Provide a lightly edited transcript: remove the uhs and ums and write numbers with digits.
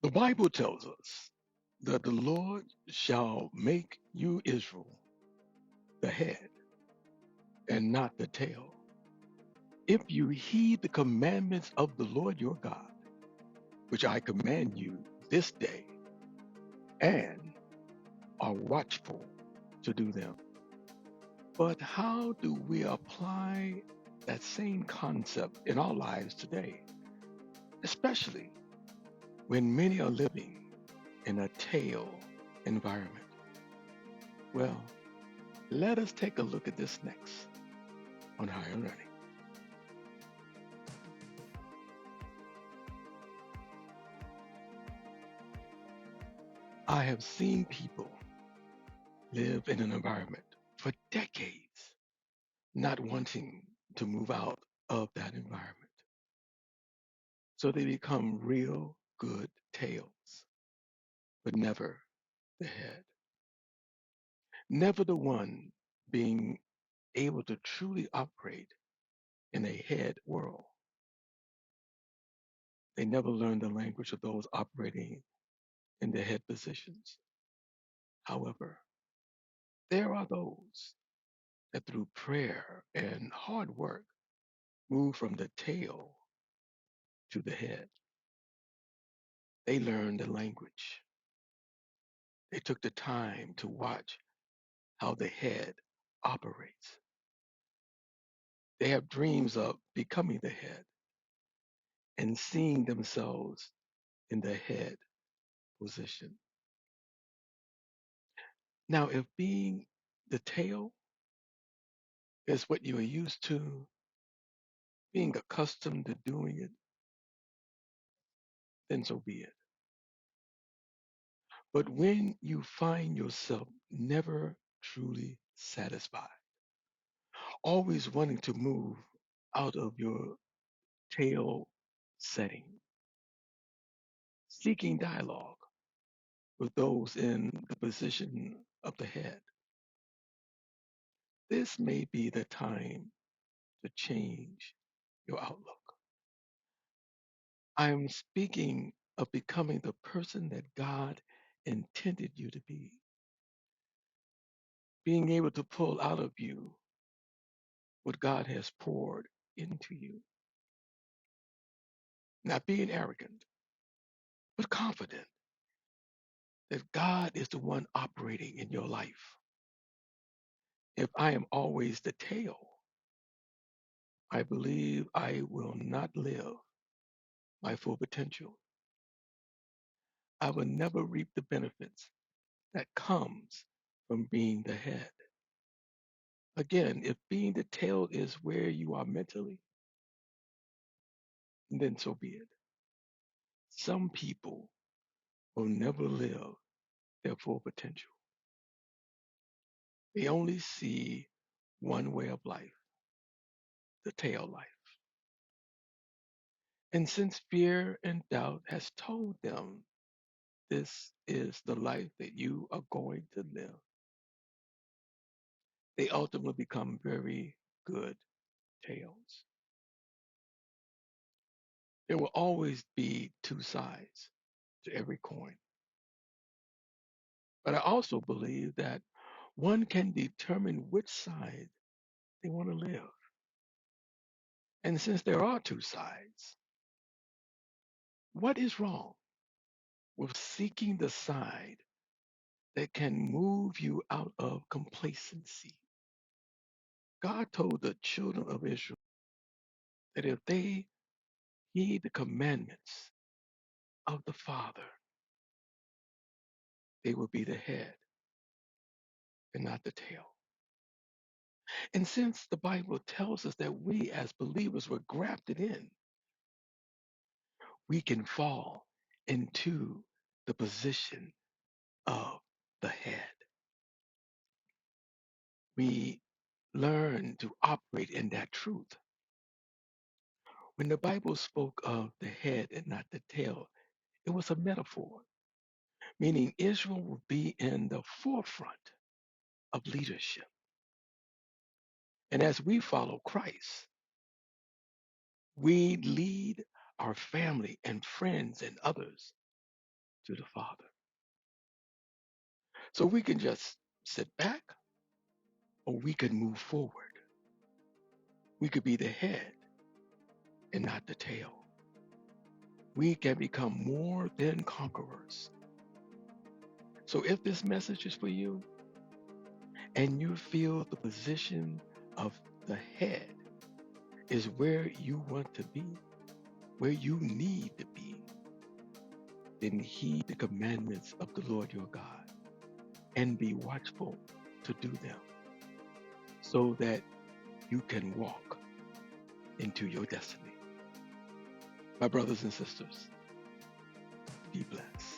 The Bible tells us that the Lord shall make you, Israel, the head and not the tail, if you heed the commandments of the Lord your God, which I command you this day, and are watchful to do them. But how do we apply that same concept in our lives today, especially when many are living in a tail environment? Well, let us take a look at this next on Higher Learning. I have seen people live in an environment for decades, not wanting to move out of that environment. So they become real good tails, but never the head. Never the one being able to truly operate in a head world. They never learn the language of those operating in the head positions. However, there are those that through prayer and hard work move from the tail to the head. They learn the language. They took the time to watch how the head operates. They have dreams of becoming the head and seeing themselves in the head position. Now, if being the tail is what you are used to, being accustomed to doing it, then so be it. But when you find yourself never truly satisfied, always wanting to move out of your tail setting, seeking dialogue with those in the position of the head, this may be the time to change your outlook. I am speaking of becoming the person that God intended you to be, being able to pull out of you what God has poured into you, not being arrogant, but confident that God is the one operating in your life. If I am always the tail, I believe I will not live my full potential. I will never reap the benefits that comes from being the head. Again, if being the tail is where you are mentally, then so be it. Some people will never live their full potential. They only see one way of life, the tail life. And since fear and doubt has told them this is the life that you are going to live, they ultimately become very good tails. There will always be two sides to every coin. But I also believe that one can determine which side they want to live. And since there are two sides, what is wrong with seeking the side that can move you out of complacency? God told the children of Israel that if they heed the commandments of the Father, they will be the head and not the tail. And since the Bible tells us that we as believers were grafted in, we can fall into the position of the head. We learn to operate in that truth. When the Bible spoke of the head and not the tail, it was a metaphor, meaning Israel would be in the forefront of leadership. And as we follow Christ, we lead our family and friends and others to the Father. So we can just sit back or we can move forward. We could be the head and not the tail. We can become more than conquerors. So if this message is for you and you feel the position of the head is where you want to be, where you need to be, then heed the commandments of the Lord your God and be watchful to do them so that you can walk into your destiny. My brothers and sisters, be blessed.